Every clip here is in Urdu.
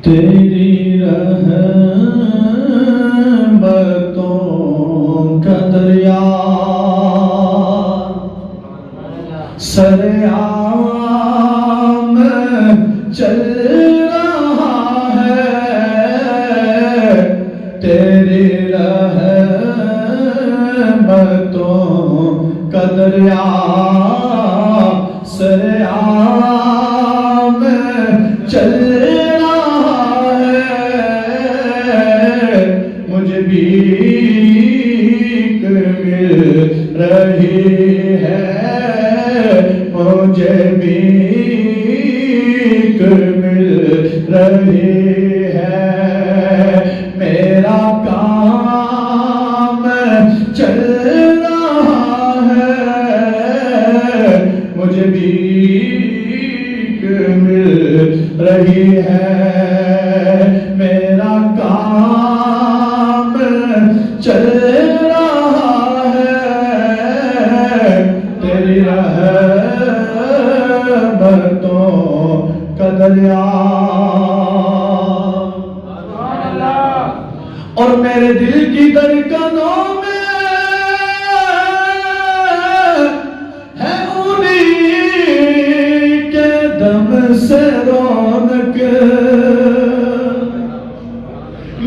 تیری رحمتوں کا دریا سریعام چل رہا ہے، تیری رحمتوں کا دریا سریعام چل رہا ہے، مجھے بھیک مل رہی ہے، مجھے بھیک مل رہی ہے، میرا کام چل رہا ہے، مجھے بھیک مل رہی ہے، میرا کام چل رہا ہے، تیری رحمتوں کا دریا۔ اور میرے دل کی دھڑکنوں میں ہے انہیں کے دم سے رونق،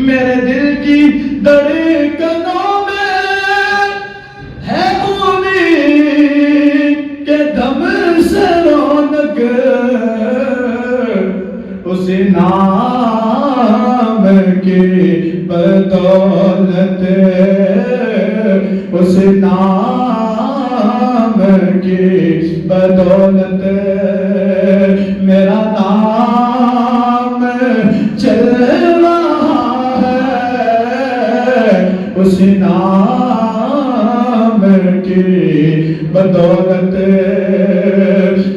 میرے دل کی دھڑکنوں میں ہے انہیں کے دم سے رونق، اسی نام کی بدولت، اس نام کی بدولت میرا نام چل رہا ہے، اس نام کی بدولت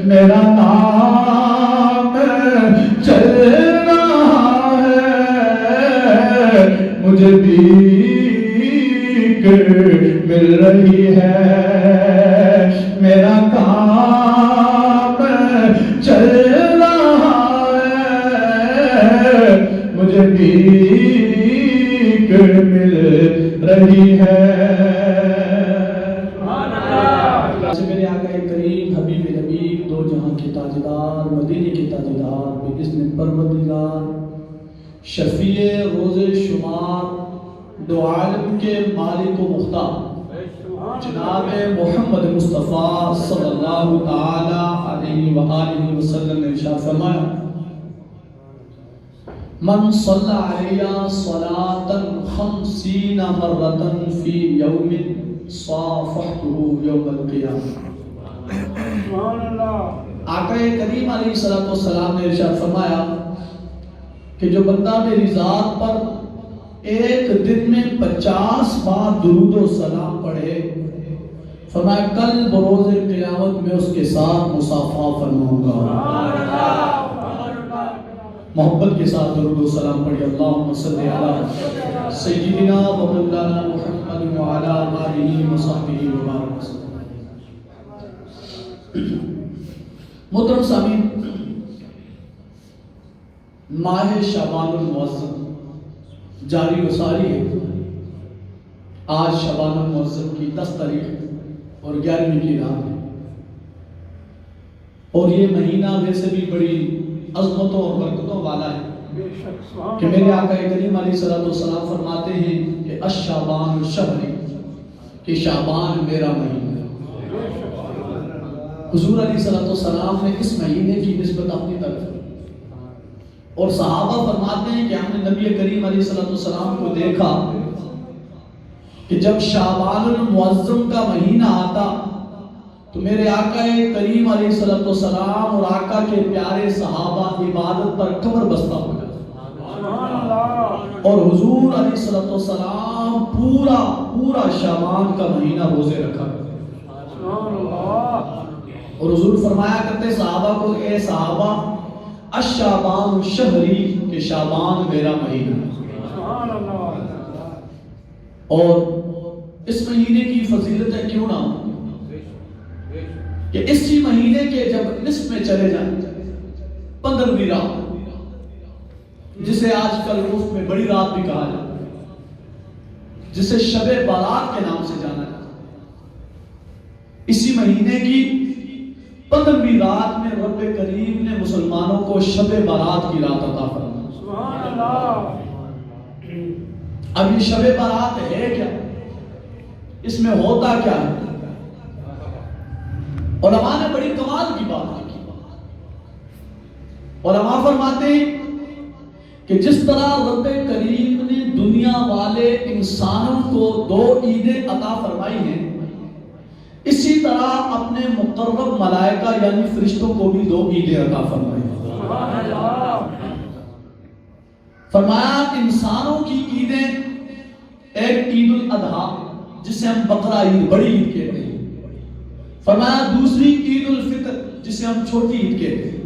میرا نام چل رہا ہے، مجھے بھیک مل رہی ہے، میرا کام چل رہا ہے، مجھے بھیک مل رہی ہے۔ میرے آقا کریم حبیب نبی دو جہاں کے تاجدار، مدینے کے تاجدار، بإذن پروردگار، شفیع روز شمار، دو عالم کے مالک و مختار، جناب محمد مصطفیٰ صلی اللہ تعالی علیہ وآلہ وسلم نے ارشاد فرمایا، من صلی علیہ صلاة 50 مرة فی یوم صافحتہ یوم القیامہ۔ آقا کریم علیہ السلام نے ارشاد فرمایا کہ جو بندہ میری ذات پر ایک دن میں 50 بار درود و سلام پڑھے، فرمایا کل بروز قیامت میں اس کے ساتھ مصافحہ فرماؤں گا۔ محبت کے ساتھ درود و سلام پڑھے، اللہم صلی علی سیدنا و مولانا محمد وعلی آلہ وصحبہ وبارک وسلم۔ محترم سامعین، ماہ شعبان المعظم جاری و ساری ہے۔ آج شعبان المعظم کی 10 تاریخ اور 11ویں کی رات ہے، اور یہ مہینہ ویسے بھی بڑی عظمتوں اور برکتوں والا ہے کہ میرے آقا کریم علیہ السلام فرماتے ہیں کہ الشعبان الشہر، کہ شعبان میرا مہینہ ہے۔ حضور علیہ السلام نے اس مہینے کی نسبت اپنی طرف، اور صحابہ فرماتے ہیں کہ ہم نے نبی کریم علیہ السلام کو دیکھا کہ جب شعبان المعظم کا مہینہ آتا تو میرے آقا کریم علیہ السلام اور آقا کے پیارے صحابہ عبادت پر کمر بستہ ہو جاتے، اور حضور علیہ السلام پورا شعبان کا مہینہ روزے رکھا کرتے، اور حضور فرمایا کرتے صحابہ کو، اے صحابہ الشعبان الشہری، کہ شعبان میرا مہینہ ہے۔ اور اس مہینے کی فضیلتیں کیوں نہ ہوں کہ اسی مہینے کے جب نصف میں چلے جائیں 15ویں رات، جسے آج کل عرف میں بڑی رات بھی کہا جاتا ہے، جسے شب بارات کے نام سے جانا جاتا ہے، اسی مہینے کی 15ویں رات میں رب کریم نے مسلمانوں کو شب بارات کی رات عطا فرمائی۔ سبحان اللہ۔ اب یہ شب بارات ہے کیا؟ اس میں ہوتا کیا ہے؟ علماء نے بڑی کمال کی بات کی۔ علماء فرماتے ہیں کہ جس طرح رب کریم نے دنیا والے انسانوں کو 2 عیدیں عطا فرمائی ہیں، اسی طرح اپنے مقرب ملائکہ یعنی فرشتوں کو بھی 2 عیدیں عطا فرمائی ہیں۔ فرمایا انسانوں کی عیدیں، ایک عید الاضحیٰ جسے ہم بقرہ عید بڑی عید کہتے ہیں، فرمایا دوسری عید الفطر جسے ہم چھوٹی عید کہتے ہیں،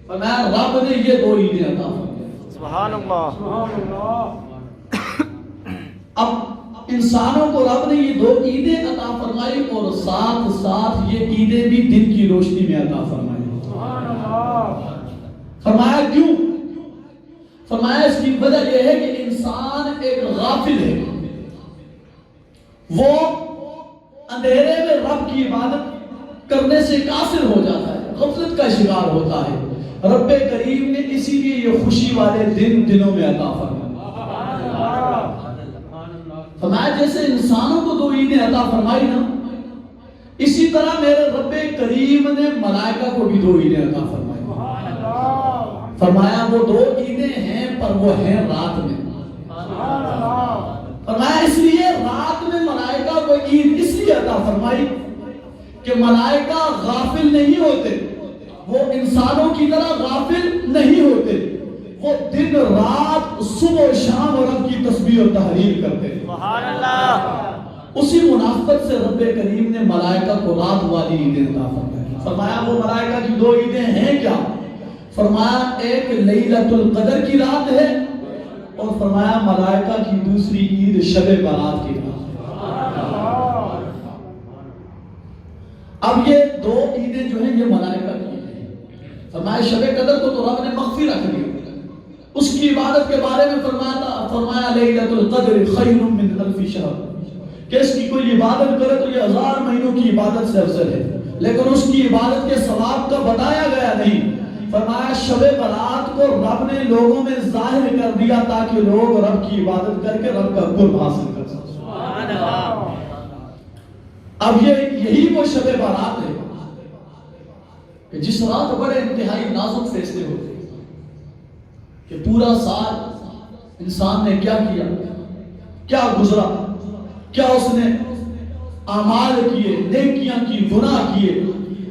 فرمایا رب نے یہ 2 عیدیں عطا فرمائی۔ سبحان اللہ۔ اب انسانوں کو رب نے یہ 2 عیدیں عطا فرمائی اور ساتھ ساتھ یہ عیدیں بھی دن کی روشنی میں عطا فرمائی۔ فرمایا کیوں؟ فرمایا اس کی وجہ یہ ہے کہ انسان ایک غافل ہے، وہ اندھیرے میں رب کی عبادت کرنے سے قاصر ہو جاتا ہے، غفلت کا شکار ہوتا ہے۔ رب کریم نے اسی لیے یہ خوشی والے دنوں میں عطا فرمایا۔ فرمایا جیسے انسانوں کو 2 عیدیں عطا فرمائی نا، اسی طرح میرے رب کریم نے ملائکہ کو بھی 2 عیدیں عطا فرمائی۔ فرمایا وہ 2 عیدیں ہیں پر وہ ہیں رات میں۔ فرمایا اس لیے رات میں ملائکہ کو عید اس لیے عطا فرمائی کہ ملائکہ غافل نہیں ہوتے، وہ انسانوں کی طرح غافل نہیں ہوتے، وہ دن رات صبح و شام رب کی تسبیح و تحلیل کرتے ہیں۔ سبحان اللہ۔ اسی مناسبت سے رب کریم نے ملائکہ کو رات والی عیدیں عطا فرمائی۔ فرمایا وہ ملائکہ کی 2 عیدیں ہیں کیا؟ فرمایا ایک لیلۃ القدر کی رات ہے اور فرمایا ملائکہ کی دوسری عید شب بارات کی رات۔ اب یہ 2 عیدیں جو ہیں یہ ملائکہ کی ہیں۔ فرمایا شب قدر کو تو رب نے مخفی رکھ دیا، اس کی عبادت کے بارے میں فرمایا لیلۃ القدر خیر من 1000 شہر، کہ اس کی کوئی عبادت کرے تو یہ 1000 مہینوں کی عبادت سے افضل ہے، لیکن اس کی عبادت کے ثواب کا بتایا گیا نہیں۔ فرمایا شب برات کو رب نے لوگوں میں ظاہر کر دیا تاکہ لوگ رب کی عبادت کر کے رب کا قرب حاصل کر سکیں۔ سبحان اللہ۔ اب یہی وہ شب برات ہے کہ جس رات بڑے انتہائی نازک فیصلے ہوتے ہیں کہ پورا سال انسان نے کیا کیا، کیا گزرا، کیا اس نے اعمال کیے، نیکیاں کی، گناہ کیے۔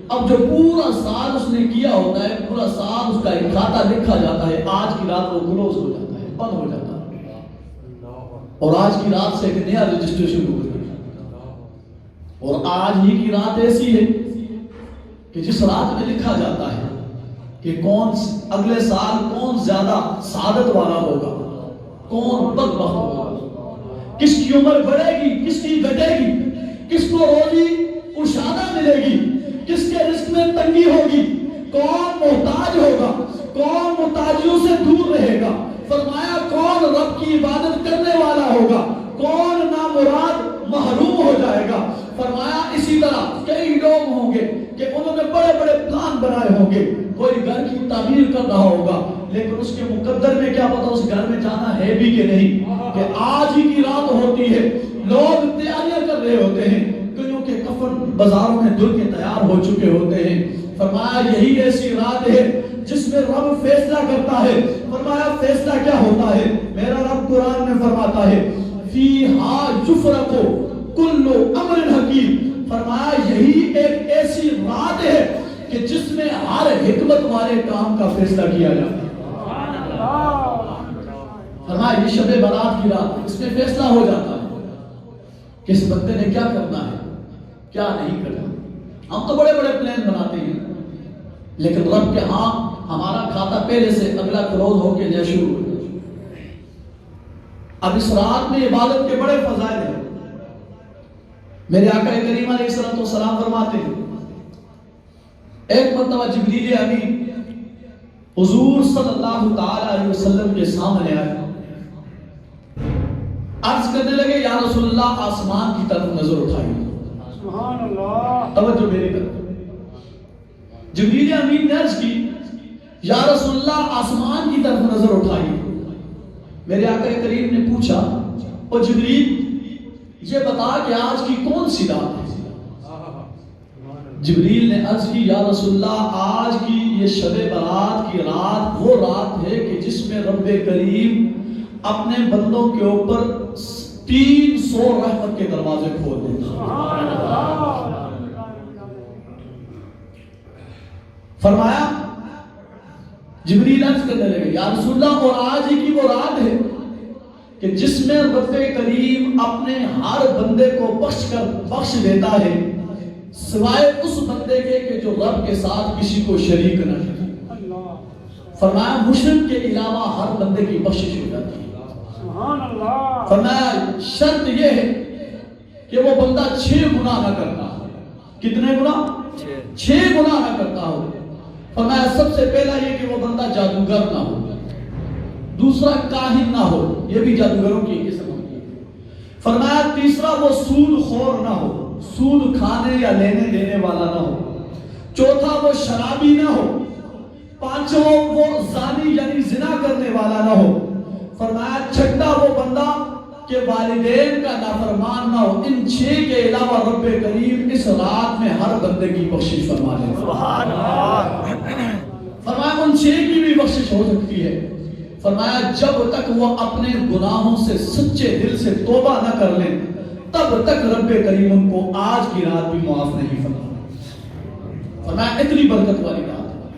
اب جو پورا سال اس نے کیا ہوتا ہے، پورا سال اس کا ایک کھاتا لکھا جاتا ہے، آج کی رات وہ کلوز ہو جاتا ہے، بند ہو جاتا ہے، اور آج کی رات سے ایک نیا رجسٹریشن ہو جاتا ہے۔ اور آج ہی کی رات ایسی ہے کہ جس رات میں لکھا جاتا ہے کہ کون اگلے سال کون زیادہ سعادت والا ہوگا، کون بدبخت ہوگا، کس کی عمر بڑھے گی، کس کی گھٹے گی، کس کو روزی کشادہ ملے گی، کس کے رزق میں تنگی ہوگی، کون محتاج ہوگا، کون محتاجیوں سے دور رہے گا۔ فرمایا کون رب کی عبادت کرنے والا ہوگا، کون نامراد محروم ہو جائے گا۔ فرمایا اسی طرح کئی لوگ ہوں گے کہ انہوں نے بڑے بڑے پلان بنائے ہوں گے، کوئی گھر کی تعمیر کر رہا ہوگا، لیکن اس کے مقدر میں کیا پتا اس گھر میں جانا ہے بھی کہ نہیں، کہ آج ہی کی رات ہوتی ہے، لوگ تیاریاں کر رہے ہوتے ہیں، کیونکہ کفن بازاروں میں دھل کے تیار ہو چکے ہوتے ہیں۔ فرمایا یہی ایسی رات ہے جس میں رب فیصلہ کرتا ہے۔ فرمایا فیصلہ کیا ہوتا ہے؟ میرا رب قرآن میں فرماتا ہے فیہا یفرق کل امر حکیم۔ فرمایا یہی ایک ایسی رات ہے کہ جس میں ہر حکمت والے کام کا فیصلہ کیا جاتا ہے۔ فرمایا یہ شب برات کی رات، اس میں فیصلہ ہو جاتا ہے کہ اس بندے نے کیا کرنا ہے، کیا نہیں کرنا۔ ہم تو بڑے بڑے پلان بناتے ہیں، لیکن رب کے ہاں ہمارا کھاتا پہلے سے اگلا کلوز ہو کے جائے شروع ہو جائے۔ اب اس رات میں عبادت کے بڑے فضائل ہیں۔ میرے آقا کریم علیہ السلام فرماتے ہیں ایک مرتبہ جبریل امین حضور صلی اللہ تعالی علیہ وسلم کے سامنے آئے، عرض کرنے لگے یا رسول اللہ آسمان کی طرف نظر اٹھائیے۔ سبحان اللہ، توجہ میری طرف۔ جبریل امین نے عرض کی یا رسول اللہ آسمان کی طرف نظر اٹھائیے۔ میرے آقا کریم نے پوچھا او جبریل یہ بتا کہ آج کی کون سی رات ہے؟ جبریل نے عرض کی یا رسول اللہ آج کی یہ شب برات کی رات وہ رات ہے کہ جس میں رب کریم اپنے بندوں کے اوپر 300 رحمت کے دروازے کھول دیتا۔ فرمایا جبریل عرض کرنے لگے یا رسول اللہ اور آج ہی کی وہ رات ہے کہ جس میں رب کریم اپنے ہر بندے کو بخش دیتا ہے سوائے اس بندے کے کہ جو رب کے ساتھ کسی کو شریک نہ کرے۔ فرمایا مشرک کے علاوہ ہر بندے کی بخشش ہو جاتی ہے۔ فرمایا شرط یہ ہے کہ وہ بندہ 6 گناہ نہ کرتا ہو۔ کتنے گناہ؟ 6 گناہ نہ کرتا ہو۔ فرمایا سب سے پہلا یہ کہ وہ بندہ جادوگر نہ ہو، دوسرا کاہن نہ ہو، یہ بھی جادوگروں کی قسم ہوتی ہے۔ فرمایا تیسرا وہ سود خور نہ ہو، سود کھانے یا لینے دینے والا نہ ہو، چوتھا وہ شرابی نہ ہو، پانچواں وہ زانی یعنی زنا کرنے والا نہ ہو۔ فرمایا چھٹا وہ بندہ کہ والدین کا نافرمان نہ ہو۔ ان 6 کے علاوہ رب کریم اس رات میں ہر بندے کی بخشش فرما دے۔ سبحان اللہ۔ فرمایا ان 6 کی بھی بخشش ہو سکتی ہے۔ فرمایا جب تک وہ اپنے گناہوں سے سچے دل سے توبہ نہ کر لیں تب تک رب کریم ان کو آج کی رات بھی معاف نہیں فرماتا۔ فرمایا اتنی برکت والی رات ہے۔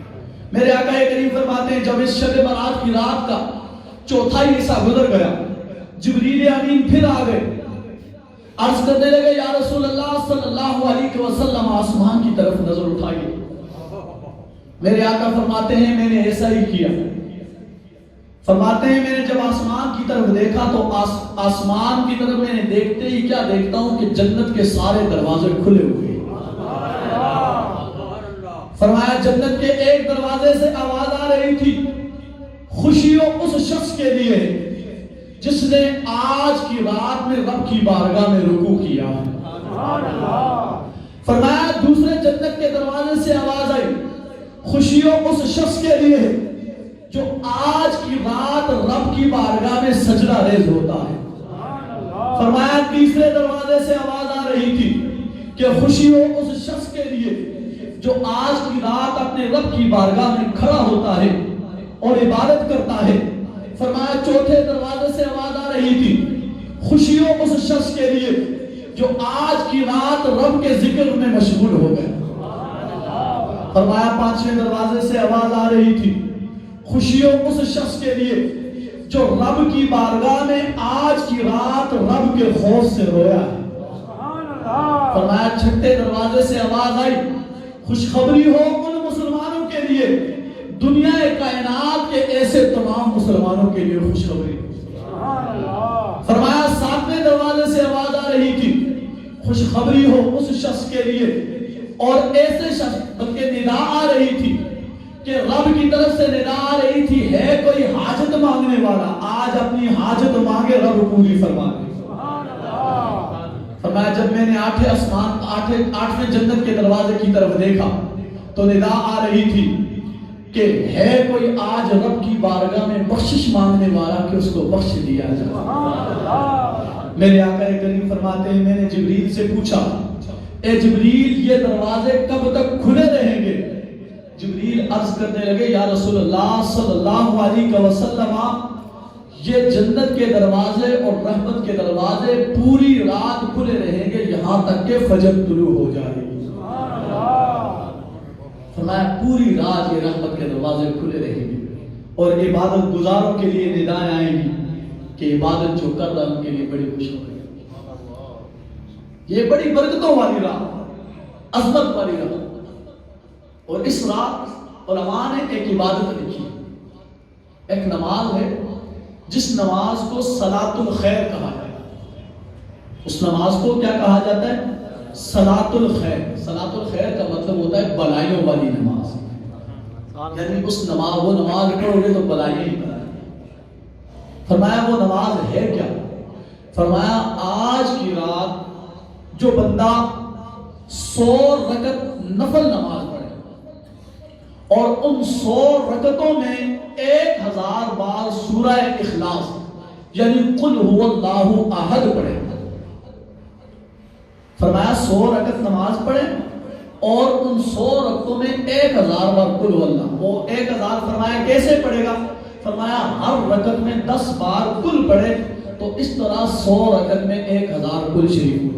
میرے آقا کریم فرماتے ہیں جب اس شب برات کی رات کا چوتھائی حصہ گزر گیا جبریل امین پھر آ گئے، عرض کرنے لگے یا رسول اللہ صلی اللہ علیہ وسلم آسمان کی طرف نظر اٹھائیے۔ میرے آقا فرماتے ہیں میں نے ایسا ہی کیا۔ فرماتے ہیں میں نے جب آسمان کی طرف دیکھا تو آسمان کی طرف میں نے دیکھتے ہی کیا دیکھتا ہوں کہ جنت کے سارے دروازے کھلے ہوئے۔ فرمایا جنت کے ایک دروازے سے آواز آ رہی تھی خوشیوں اس شخص کے لیے جس نے آج کی رات میں رب کی بارگاہ میں رکوع کیا۔ فرمایا دوسرے جنت کے دروازے سے آواز آئی خوشیوں اس شخص کے لیے جو آج کی رات رب کی بارگاہ میں سجدہ ریز ہوتا ہے۔ فرمایا تیسرے دروازے سے آواز آ رہی تھی کہ خوشی ہو اس شخص کے لیے جو آج کی رات اپنے رب کی بارگاہ میں کھڑا ہوتا ہے اور عبادت کرتا ہے۔ فرمایا چوتھے دروازے سے آواز آ رہی تھی خوشی ہو اس شخص کے لیے جو آج کی رات رب کے ذکر میں مشغول ہو گئے۔ فرمایا پانچویں دروازے سے آواز آ رہی تھی خوشیوں اس شخص کے لیے جو رب کی بارگاہ میں آج کی رات رب کے خوف سے رویا ہے۔ فرمایا چھٹے دروازے سے آواز آئی خوشخبری ہو ان مسلمانوں کے لیے دنیا کائنات کے ایسے تمام مسلمانوں کے لیے خوشخبری۔ فرمایا ساتویں دروازے سے آواز آ رہی تھی خوشخبری ہو اس شخص کے لیے اور ایسے شخص بلکہ ندا آ رہی تھی کہ رب کی طرف سے ندا آ رہی تھی ہے کوئی حاجت مانگنے والا آج اپنی حاجت مانگے رب پوری فرما دے۔ فرمایا جب میں نے آٹھویں جنت کے دروازے کی طرف دیکھا تو ندا آ رہی تھی کہ ہے کوئی آج رب کی بارگاہ میں بخشش مانگنے والا کہ اس کو بخش دیا جائے۔ میرے آقا کریم فرماتے ہیں میں نے جبریل سے پوچھا اے جبریل یہ دروازے کب تک کھلے رہیں گے؟ جبریل عرض کرنے لگے یا رسول اللہ صلی اللہ علیہ وسلم یہ جنت کے دروازے اور رحمت کے دروازے پوری رات کھلے رہیں گے یہاں تک کہ فجر طلوع ہو جائے گی۔ فرمایا پوری رات یہ رحمت کے دروازے کھلے رہیں گے اور عبادت گزاروں کے لیے ندائیں آئیں گی کہ عبادت جو کر رہا ان کے لیے بڑی خوشخبری۔ یہ بڑی برکتوں والی رات، عظمت والی رات، اور اس رات علماء نے ایک عبادت لکھی، ایک نماز ہے جس نماز کو صلاۃ الخیر کہا جاتا ہے۔ اس نماز کو کیا کہا جاتا ہے؟ صلاۃ الخیر۔ صلاۃ الخیر کا مطلب ہوتا ہے بلائیوں والی نماز۔ یعنی اس نماز وہ نماز پڑھو گے تو بلائیں ہی بلائیں. فرمایا وہ نماز ہے کیا؟ فرمایا آج کی رات جو بندہ 100 رکعت نفل نماز پڑھے اور ان 100 رکعتوں میں 1000 بار سورہ اخلاص یعنی قل هو اللہ احد پڑھے. فرمایا 100 رکعت نماز پڑھے اور ان 100 رکعتوں میں 1000 بار قل هو اللہ. وہ 1000 فرمایا کیسے پڑھے گا؟ فرمایا ہر رکعت میں 10 بار قل پڑھے تو اس طرح 100 رکعت میں 1000 قل شریف ہوئے.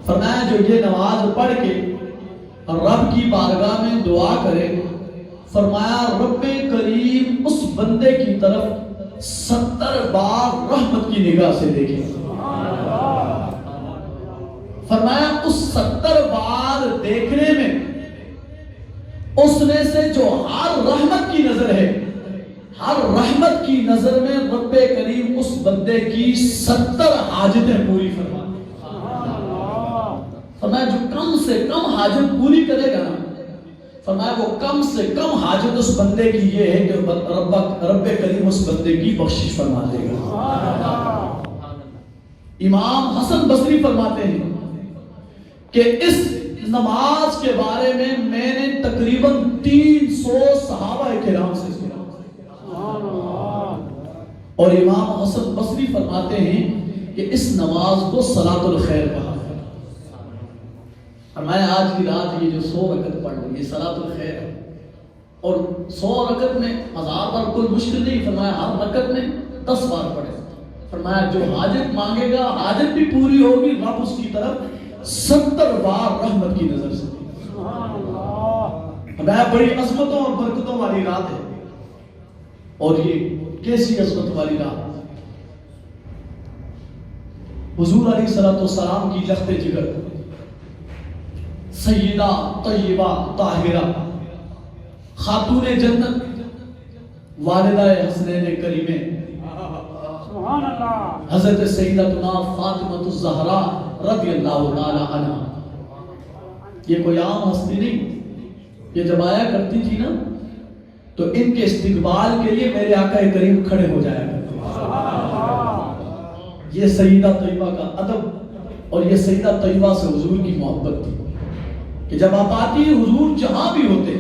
فرمایا جو یہ نماز پڑھ کے رب کی بارگاہ میں دعا کرے، فرمایا رب کریم اس بندے کی طرف 70 بار رحمت کی نگاہ سے دیکھے. فرمایا اس 70 بار دیکھنے میں اس میں سے جو ہر رحمت کی نظر ہے، ہر رحمت کی نظر میں رب کریم اس بندے کی 70 حاجتیں پوری فرما. فرمایا جو کم سے کم حاجت پوری کرے گا نا، فرمایا وہ کم سے کم حاجت اس بندے کی یہ ہے کہ رب کریم اس بندے کی بخشش فرما دے گا. امام حسن بصری فرماتے ہیں کہ اس نماز کے بارے میں نے تقریباً 300 صحابہ کرام سے سنا. اور امام حسن بصری فرماتے ہیں کہ اس نماز کو صلاۃ الخیر کہا. فرمایا آج کی رات یہ جو 100 رکعت پڑھ لیں یہ صلاۃ الخیر ہے. اور 100 رکعت میں 1000 بار کوئی مشکل نہیں. فرمایا ہر رکعت میں 10 بار پڑھے. فرمایا جو حاجت مانگے گا حاجت بھی پوری ہوگی، رب اس کی طرف 70 بار رحمت کی نظر سے. فرمایا بڑی عظمتوں اور برکتوں والی رات ہے. اور یہ کیسی عظمت والی رات؟ حضور علیہ الصلوۃ والسلام کی لخت جگر سیدہ طیبہ طاہرہ خاتون جنت والدہ حسنین کریمہ سبحان اللہ حضرت سیدتنا فاطمہ الزہرا رضی اللہ تعالی عنہ. یہ کوئی عام ہستی نہیں. یہ جب آیا کرتی تھی نا تو ان کے استقبال کے لیے میرے آقا کریم کھڑے ہو جایا کرتے. یہ سیدہ طیبہ کا ادب اور یہ سیدہ طیبہ سے حضور کی محبت تھی کہ جب آپ آتی حضور جہاں بھی ہوتے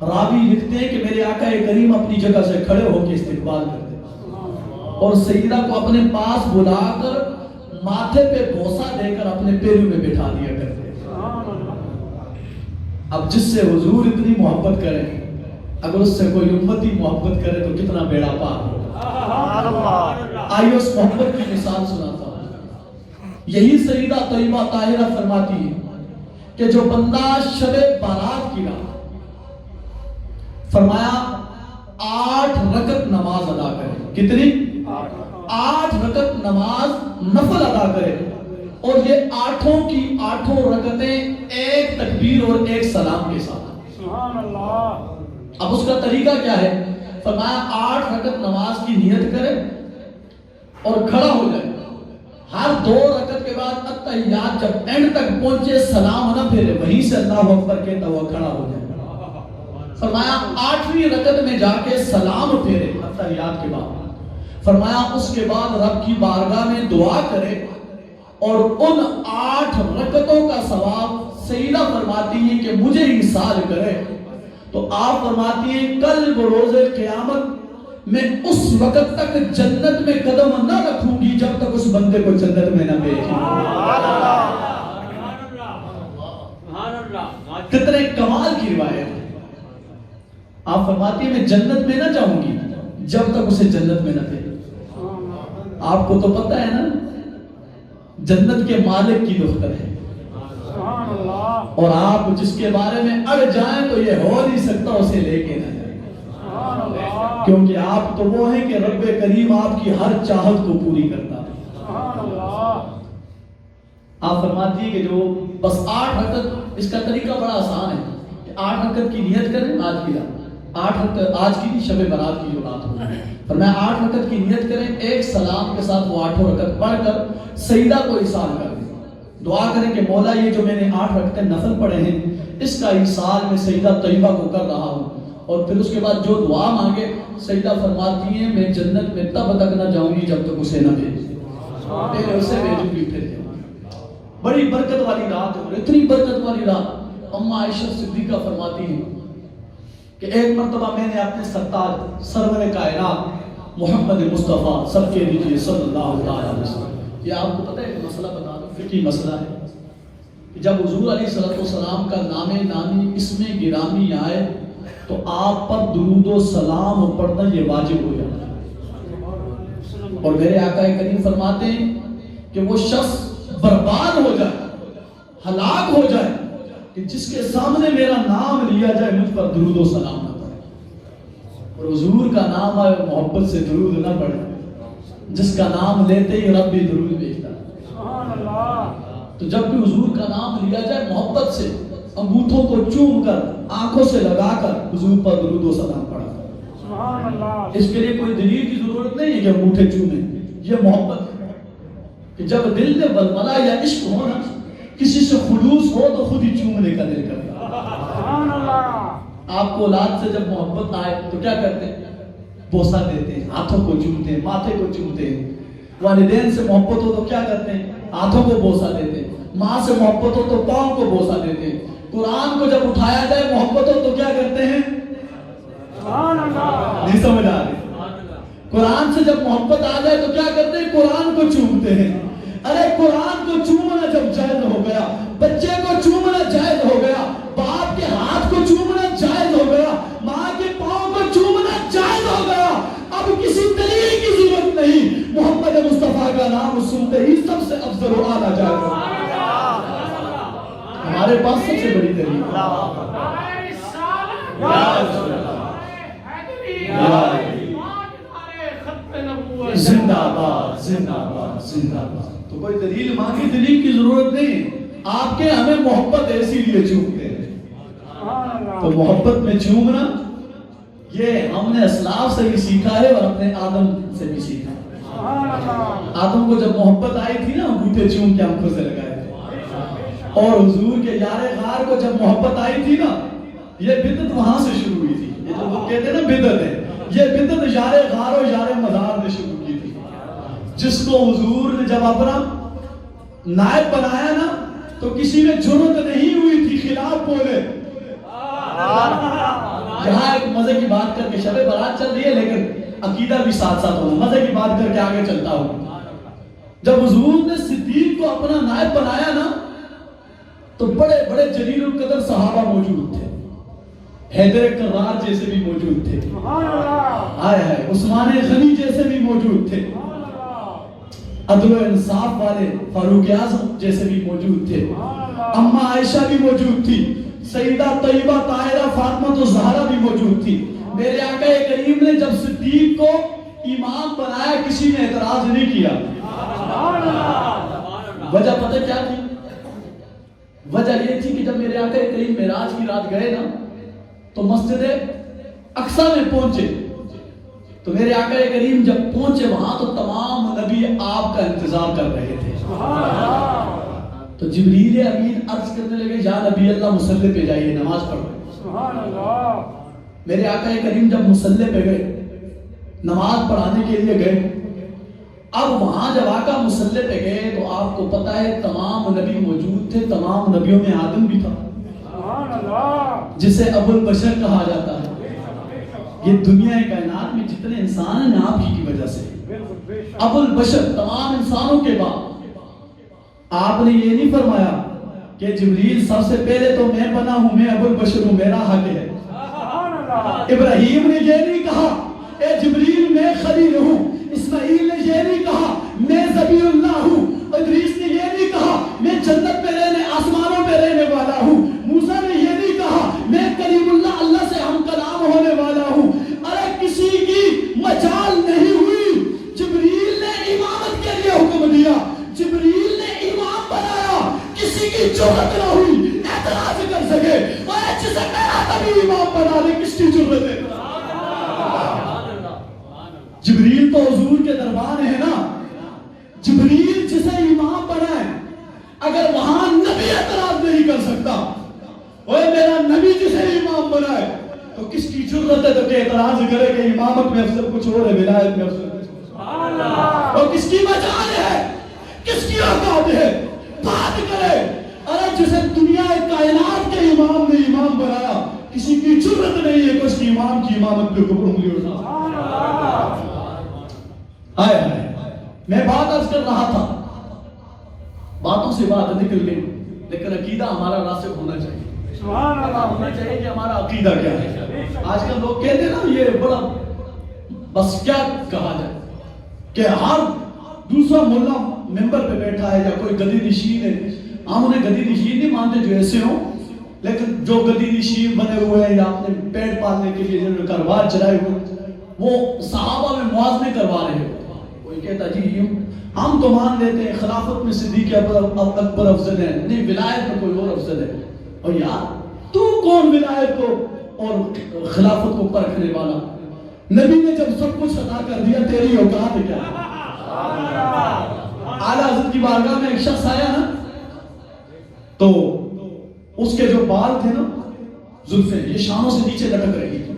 راوی لکھتے ہیں کہ میرے آقا کریم اپنی جگہ سے کھڑے ہو کے استقبال کرتے اور سیدہ کو اپنے پاس بلا کر ماتھے پہ بوسہ دے کر اپنے پیروں میں بٹھا دیا کرتے. اب جس سے حضور اتنی محبت کرے اگر اس سے کوئی امتی محبت کرے تو کتنا بیڑا پار ہو. آئیے اس محبت کی مثال سناتا ہوں. یہی سیدہ طیبہ طاہرہ فرماتی ہے کہ جو بندہ شب بارات کی رات فرمایا 8 رکعت نماز ادا کرے. کتنی؟ 8 رکعت نماز نفل ادا کرے اور یہ 8 کی 8 رکعتیں ایک تکبیر اور ایک سلام کے ساتھ. سبحان اللہ. اب اس کا طریقہ کیا ہے؟ فرمایا 8 رکعت نماز کی نیت کرے اور کھڑا ہو جائے. ہر 2 رکعت کے بعد التحیات جب اینڈ تک پہنچے سلام نہ پھیرے، وہیں سے اللہ اکبر کہتا ہوا کھڑا ہو جائے. فرمایا 8ویں رکعت میں جا کے سلام پھیرے التحیات کے بعد. فرمایا اس کے بعد رب کی بارگاہ میں دعا کرے اور ان 8 رکعتوں کا ثواب سیدہ فرماتی ہیں کہ مجھے انصال کرے. تو آپ فرماتی ہیں کل بروز قیامت میں اس وقت تک جنت میں قدم نہ رکھوں گی جب تک اس بندے کو جنت میں نہ بھیجوں. کتنے کمال کی روایت ہے. آپ فرماتی ہیں میں جنت میں نہ جاؤں گی جب تک اسے جنت میں نہ بھیجوں. آپ کو تو پتہ ہے نا جنت کے مالک کی دختر ہے اور آپ جس کے بارے میں اڑ جائیں تو یہ ہو نہیں سکتا اسے لے کے نہ جائیں، کیونکہ آپ تو وہ ہیں کہ رب کریم آپ کی ہر چاہت کو پوری کرتا ہے. آپ فرماتی ہیں کہ جو بس 8 رکعت، اس کا طریقہ بڑا آسان ہے کہ 8 رکعت کی نیت کریں. آج کی رات 8 رکعت، آج کی نہیں شب برات کی جو رات ہو فرمایا 8 رکعت کی نیت کریں، ایک سلام کے ساتھ وہ 8 رکعت پڑھ کر سیدہ کو ایصال کر دیں. دعا کریں کہ مولا یہ جو میں نے 8 رکعتیں نفل پڑھے ہیں اس کا ایصال میں سیدہ طیبہ کو کر رہا ہوں، اور پھر اس کے بعد جو دعا مانگے سیدہ فرماتی ہیں میں جنت میں تب تک نہ جاؤں گی جب تک اسے نہ بھیج، پہلے اسے بھیجوں گی پھر۔ بڑی برکت والی رات ہے، اور اتنی برکت والی رات اماں عائشہ صدیقہ فرماتی ہیں کہ ایک مرتبہ میں نے اپنے سرتاج سرور کائنات محمد مصطفیٰ سب کے لیجیے صلی اللہ علیہ وسلم، یہ آپ کو پتہ ہے کہ مسئلہ بتا دوں، فقہی مسئلہ ہے کہ جب حضور علیہ السلام کا نام نامی اسم گرامی آئے تو آپ پر درود و سلام پڑھنا یہ واجب ہو جاتا ہے، اور میرے آقا کریم فرماتے ہیں کہ وہ شخص برباد ہو جائے، ہلاک ہو جائے کہ جس کے سامنے میرا نام لیا جائے مجھ پر درود و سلام نہ پڑھے، اور حضور کا نام آئے محبت سے درود نہ پڑھے، جس کا نام لیتے ہی رب بھی درود بھیجتا ہے۔ سبحان اللہ۔ تو جب بھی حضور کا نام لیا جائے محبت سے انگوٹھوں کو چوم کر آنکھوں سے لگا کر حضور پر درود و سلام پڑھا۔ سبحان اللہ۔ اس کے لیے کوئی دلیل کی ضرورت نہیں ہے کہ انگوٹھے چومیں، یہ محبت ہے کہ جب دل میں ولولہ یا عشق ہو نا، کسی سے خلوص ہو تو خود ہی چومنے کا دل کرتا ہے۔ سبحان اللہ۔ آپ کو اولاد سے جب محبت آئے تو کیا کرتے ہیں؟ بوسہ دیتے ہیں، ہاتھوں کو چومتے ہیں، ماتھے کو چومتے ہیں۔ والدین سے محبت ہو تو کیا کرتے ہیں؟ ہاتھوں کو بوسہ دیتے ہیں۔ ماں سے محبت ہو تو پاؤں کو بوسہ دیتے ہیں۔ قرآن کو جب اٹھایا جائے محبت ہو تو کیا کرتے ہیں؟ سبحان اللہ۔ نہیں سمجھ آ رہی؟ قرآن سے جب محبت آ جائے تو کیا کرتے ہیں؟ قرآن کو چومتے ہیں۔ ارے قرآن کو چومنا جب جائز ہو گیا، بچے کو چومنا جائز ہو گیا، باپ کے ہاتھ کو چومنا جائز ہو گیا، ماں کے پاؤں کو چومنا جائز ہو گیا، اب کسی دلیل کی ضرورت نہیں، محمد مصطفیٰ کا نام سنتے ہی سب سے افضل و اعلیٰ جائز ہو۔ ہمارے پاس سب سے بڑی دلیل زندہ باد زندہ باد زندہ باد۔ تو کوئی دلیل مانگی، دلیل کی ضرورت نہیں، آپ کے ہمیں محبت ایسی لیے چومتے ہیں۔ تو محبت میں چومنا یہ ہم نے اسلاف سے بھی سیکھا ہے اور اپنے آدم سے بھی سیکھا ہے۔ آدم کو جب محبت آئی تھی نا انگوٹھے چوم کے آنکھوں سے لگائے تھے، اور حضور کے یار غار کو جب محبت آئی تھی نا یہ بدعت وہاں سے شروع ہوئی تھی۔ یہ جو لوگ کہتے ہیں نا بدعت ہے، یہ بدعت یار غار و یار مزار نے شروع کی تھی، جس کو حضور نے جب اپنا نائب بنایا نا تو کسی میں جرأت نہیں ہوئی تھی خلاف بولے۔ یہاں ایک مزے کی بات کر کے، شب برات چل رہی ہے لیکن عقیدہ بھی ساتھ ساتھ ہونا، مزے کی بات کر کے آگے چلتا ہوں۔ جب حضور نے صدیق کو اپنا نائب بنایا نا تو بڑے بڑے جلیل القدر صحابہ موجود تھے، حیدر کرار جیسے بھی موجود تھے، آئے ہے عثمان غنی جیسے بھی موجود تھے، عدل و انصاف والے فاروق اعظم جیسے بھی موجود تھے، اماں عائشہ بھی موجود تھی، سیدہ طیبہ طاہرہ فاطمہ تو زہرا بھی موجود تھی۔ میرے آقا کریم نے جب صدیق کو امام بنایا کسی نے اعتراض نہیں کیا۔ وجہ پتہ کیا تھی؟ وجہ یہ تھی کہ جب میرے آقا کریم معراج کی رات گئے نا تو مسجد اقصی میں پہنچے، تو میرے آقا کریم جب پہنچے وہاں تو تمام نبی آپ کا انتظار کر رہے تھے۔ تو جبریل امین عرض کرنے لگے یا نبی اللہ مصلی پہ جائیے، نماز پڑھو۔ میرے آقا کریم جب مصلی پہ گئے، نماز پڑھانے کے لیے گئے، اب وہاں جب آقا مصلی پہ گئے تو آپ کو پتا ہے تمام نبی موجود تھے، تمام نبیوں میں آدم بھی تھا جسے ابو البشر کہا جاتا ہے۔ یہ دنیا کائنات میں جتنے انسان ہیں آپ ہی کی وجہ سے، ابو البشر تمام انسانوں کے بعد۔ آپ نے یہ نہیں فرمایا کہ جبریل سب سے پہلے تو میں بنا ہوں، میں ابو البشر ہوں، میرا حق ہے۔ ابراہیم نے یہ نہیں کہا اے جبریل میں خلیل ہوں، اسماعیل نے یہ نہیں کہا میں ذبی اللہ ہوں، ادریس نے یہ نہیں کہا میں جنت میں رہنے آسمانوں میں رہنے والا ہوں، موسیٰ نے یہ نہیں کہا میں کلیم اللہ اللہ سے ہم کلام ہونے والا ہوں۔ ارے کسی کی مجال نہیں ہوئی، جبریل نے امامت کے لیے حکم دیا، جبریل نے امام بنایا، کسی کی جرأت نہ ہوئی اعتراض کر سکے، اور جسے میرا نبی امام بنا لے کس کی جرأت ہے؟ جبریل تو حضور کے دربار ہے نا، جبریل جسے امام بنائے، اگر امام بنائے تو کس کی جرت ہے تو کہ اعتراض کرے کہ امامت میں افضل کچھ اور ہے، ولایت میں افضل کچھ اور ہے؟ اور کس کی مجال ہے، کس کی اوقات ہے، بات کرے۔ ارے جسے دنیا کائنات کے امام نے امام بنایا، کسی کی جرت نہیں ہے کہ اس کی امام کی امامت پہ کوئی انگلی اٹھا۔ ہائے ہائے، میں بات عرض کر رہا تھا، باتوں سے بات نکل گئی، لیکن عقیدہ ہمارا راسخ ہونا چاہیے۔ سبحان اللہ، ہونا چاہیے کہ ہمارا عقیدہ کیا ہے۔ آج کل لوگ کہتے ہیں نا یہ بڑا، بس کیا کہا جائے کہ ہر دوسرا ملا ممبر پہ بیٹھا ہے یا کوئی گدی نشین ہے، ہم انہیں گدی نشین نہیں مانتے جو ایسے ہوں، لیکن جو گدی نشین بنے ہوئے ہیں یا اپنے پیٹ پالنے کے لیے جنہوں نے کاروبار چلائے ہوئے، وہ صحابہ میں موازنے کروا رہے ہو۔ کوئی کہتا جی یوں ہم تو مان لیتے ہیں خلافت میں صدیق اکبر افضل ہے، نہیں ولایت میں کوئی اور افضل ہے۔ اور یار تو کون ولایت کو اور خلافت کو پرکھنے والا؟ نبی نے جب سب کچھ عطا کر دیا، تیری اوقات کیا؟ اعلیٰ حضرت کی بارگاہ میں ایک شخص آیا نا، تو اس کے جو بال تھے نا، زلفیں یہ شانوں سے نیچے لٹک رہی تھی۔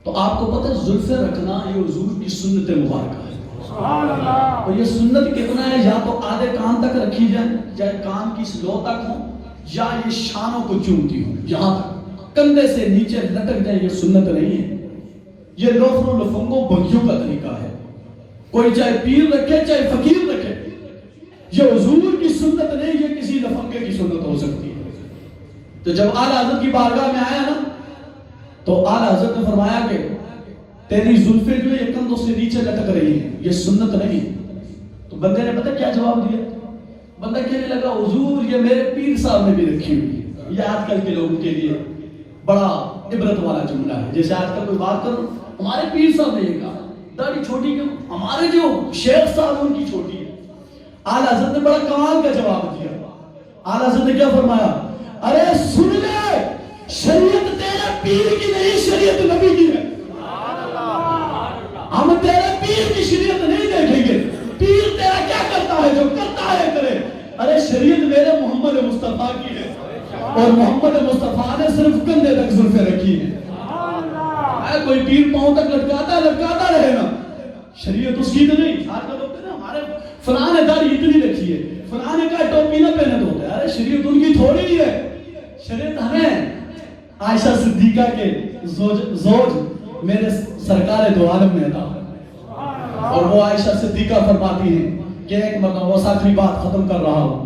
تو آپ کو پتہ ہے زلفیں رکھنا یہ حضور کی سنت مبارکہ ہے۔ اور یہ سنت کتنا ہے، یا تو آدھے کان تک رکھی جائیں، یا کان کی سلو تک ہوں، یا یہ شانوں کو چومتی ہوں، یہاں تک کندھے سے نیچے لٹک جائیں، یہ سنت نہیں ہے۔ یہ لوفر و لفنگوں بھنگیوں کا طریقہ ہے۔ کوئی چاہے پیر رکھے چاہے فقیر رکھے، یہ حضور کی سنت نہیں، یہ کسی لفنگے کی سنت ہو سکتی ہے۔ تو جب اعلیٰ حضرت کی بارگاہ میں آیا نا، تو اعلیٰ حضرت نے فرمایا کہ تیری زلفیں جو یہ کندھوں سے نیچے لٹک رہی ہیں، یہ سنت نہیں۔ تو بندے نے پتہ کیا جواب دیا؟ بندہ کہنے لگا حضور یہ میرے پیر صاحب نے بھی رکھی ہوئی ہے۔ یہ آج کل کے لوگوں کے لیے بڑا عبرت والا جملہ ہے۔ جیسے آج کل کوئی بات کرو، ہمارے پیر صاحب نے یہ کہا داڑھی چھوٹی کیوں، ہمارے جو شیخ صاحب ان کی چھوٹی ہے۔ اعلیٰ حضرت نے بڑا کمال کا جواب دیا۔ اعلیٰ حضرت نے کیا فرمایا؟ ارے سن لے، شریعت تیرے پیر کی نہیں، شریعت نبی کی ہے۔ ہم تیرے پیر کی شریعت نہیں دیکھیں گے، پیر تیرا کیا کرتا ہے، جو کرتا ہے کرے۔ ارے شریعت میرے محمد مصطفیٰ کی ہے، اور محمد مصطفیٰ نے صرف کندھے تک زلفیں رکھی ہیں۔ کوئی پیر پاؤں تک لٹکاتا رہے نا، شریعت اس کی تو نہیں۔ آج کل لوگ کہتے ہیں ہمارے فلاں نے داڑھی اتنی رکھی ہے، فلاں نے کہا ٹوپی نہ پہنے تو ہوتا ہے۔ ارے شریعت ان کی تھوڑی ہی ہے، شریعت ہمیں عائشہ صدیقہ کے زوج میرے سرکار دو عالم نے عطا، اور وہ عائشہ صدیقہ فرماتی ہیں کہ ایک مرتبہ، وہ آخری بات ختم کر رہا ہوں،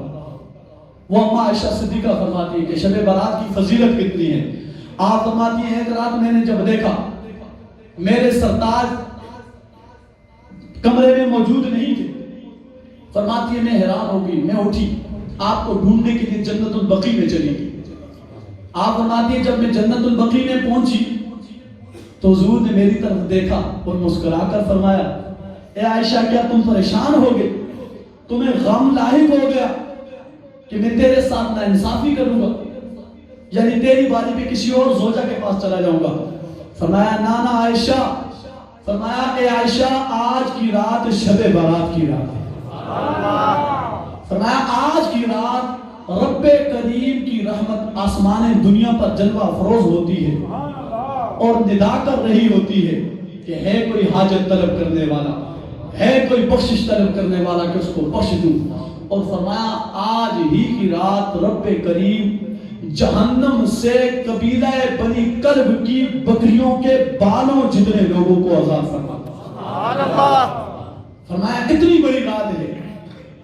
وہ اما عائشہ صدیقہ فرماتی ہے کہ شب برات کی فضیلت کتنی ہے۔ آپ فرماتی ہیں ایک رات میں نے جب دیکھا میرے سرتاج کمرے میں موجود نہیں تھے، فرماتی ہے میں حیران ہو گئی، میں اٹھی آپ کو ڈھونڈنے کے لیے جنت البقیع میں چلی گئی۔ آپ فرماتی ہے جب میں جنت البقیع میں پہنچی تو حضور نے میری طرف دیکھا اور مسکرا کر فرمایا اے عائشہ کیا تم پریشان ہو گئے، تمہیں غم لاحق ہو گیا کہ میں تیرے ساتھ ناانصافی کروں گا، یعنی تیری باری پہ کسی اور زوجہ کے پاس چلا جاؤں گا؟ فرمایا نانا عائشہ، فرمایا اے عائشہ آج کی رات شب برات کی رات ہے۔ فرمایا آج کی رات رب کریم کی رحمت آسمان دنیا پر جلوہ افروز ہوتی ہے اور ندا کر رہی ہوتی ہے کہ ہے کوئی حاجت طلب کرنے والا، ہے کوئی بخشش طلب کرنے والا کہ اس کو بخش دوں۔ اور فرمایا آج ہی کی رات رب کریم جہنم سے قبیلہ بنی کلب کی بکریوں کے بالوں جتنے لوگوں کو آزاد فرماتا۔ فرمایا اتنی بڑی رات ہے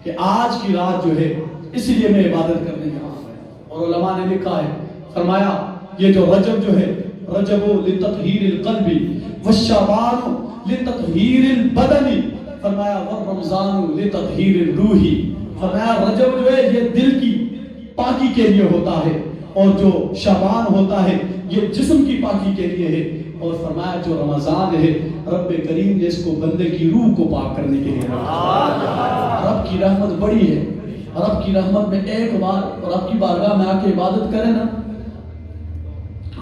کہ آج کی رات جو ہے اس لیے میں عبادت کرنے جا رہا ہوں۔ اور علماء نے لکھا ہے، فرمایا یہ جو رجب جو ہے، رجب لتطہیر القلب والشعبان لتطہیر البدن، فرمایا والرمضان لتطہیر الروح، فرمایا رجب جو ہے یہ دل کی پاکی کے لیے ہوتا ہے، اور جو شعبان ہوتا ہے یہ جسم کی پاکی کے لیے ہے، اور فرمایا جو رمضان ہے رب کریم نے اس کو بندے کی روح کو پاک کرنے کے لیے رکھا۔ رب کی رحمت بڑی ہے، رب کی رحمت میں ایک بار رب کی بارگاہ میں آ کے عبادت کرے نا۔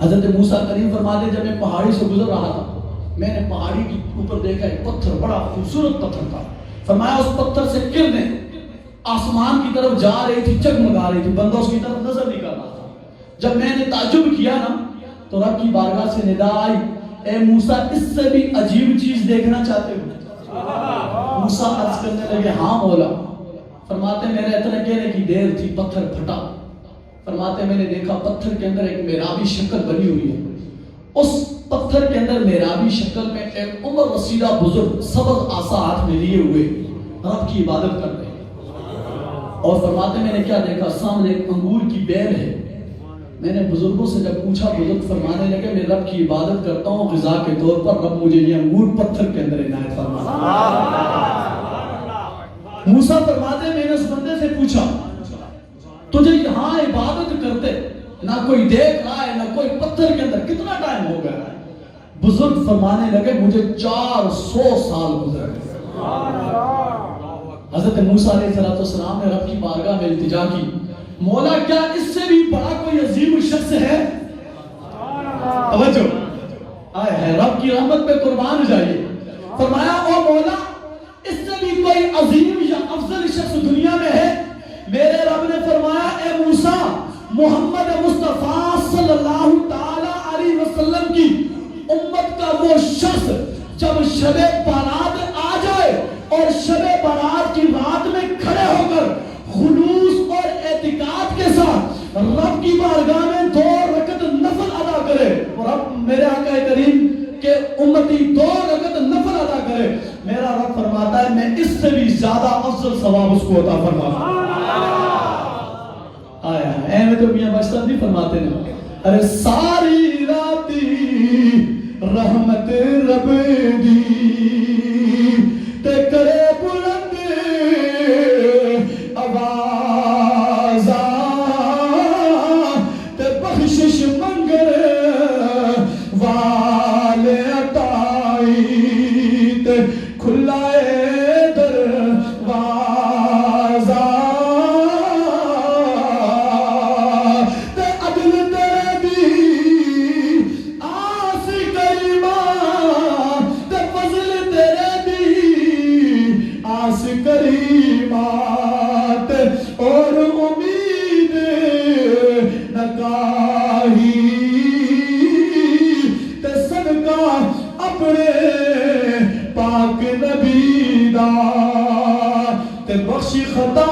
حضرت موسیٰ کریم فرماتے جب میں پہاڑی سے گزر رہا تھا، میں نے پہاڑی کے اوپر دیکھا ایک پتھر، بڑا خوبصورت پتھر تھا، فرمایا اس پتھر سے کرنیں آسمان کی طرف جا رہی تھی، جگمگا رہی تھی، بندہ اس کی طرف نظر نہیں کر رہا تھا۔ جب میں نے تعجب کیا نا تو رب کی بارگاہ سے ندا آئی اے موسیٰ اس سے بھی عجیب چیز دیکھنا چاہتے ہو؟ موسیٰ عرض کرنے لگے ہاں مولا. فرماتے میرے اتنے کہنے کی دیر تھی پتھر پھٹا. فرماتے میں نے دیکھا پتھر کے اندر ایک محرابی شکل بنی ہوئی ہے. اس پتھر کے اندر محرابی شکل میں ایک عمر رسیدہ بزرگ سبز عصا ہاتھ میں لیے ہوئے رب کی عبادت کر رہے ہیں. اور فرماتے میں نے کیا دیکھا سامنے ایک انگور کی بیل ہے. میں نے بزرگوں سے جب پوچھا بزرگ فرمانے لگے میں رب کی عبادت کرتا ہوں غذا کے طور پر رب مجھے یہ انگور پتھر کے اندر عنایت فرما. موسیٰ فرماتے میں نے اس بندے سے پوچھا تجھے یہاں عبادت کرتے نہ کوئی دیکھ رہا ہے نہ کوئی پتھر کے اندر کتنا ٹائم ہو گیا ہے؟ بزرگ فرمانے لگے مجھے 400 سال گزر گئے. حضرت موسیٰ علیہ السلام نے رب کی بارگاہ میں التجا کی مولا کیا اس سے بھی بڑا کوئی عظیم شخص ہے؟ توجہ آئے ہے رب کی رحمت پہ قربان جائیے. فرمایا او مولا اس سے بھی کوئی عظیم یا افضل شخص دنیا میں ہے؟ میرے رب نے فرمایا اے موسیٰ محمد مصطفیٰ صلی اللہ تعالی علیہ وسلم کی امت کا وہ شخص جب شب برات آ جائے اور شب برات کی رات میں کھڑے ہو کر خلوص اور اعتقاد کے ساتھ رب کی بارگاہ میں 2 رکعت نفل ادا کرے اور اب میرے آقا کریم کہ امتی 2 رکعت نفل ادا کرے میرا رب فرماتا ہے میں اس سے بھی زیادہ افضل ثواب اس کو عطا فرماتا ہوں. آیا اے میں تو میاں باشتر بھی فرماتے ہیں ارے ساری راتی رحمت رب دی تے کرے بلند آوازاں تے بخشش منگر والے عطائی تے کھلائے دروازہ تے عدل تیرے دی آس کریمہ تے فضل تیرے دی آس کریمہ تے اور امید نکاہی تے صدقہ اپنے پاک نبی دا تے بخش خطا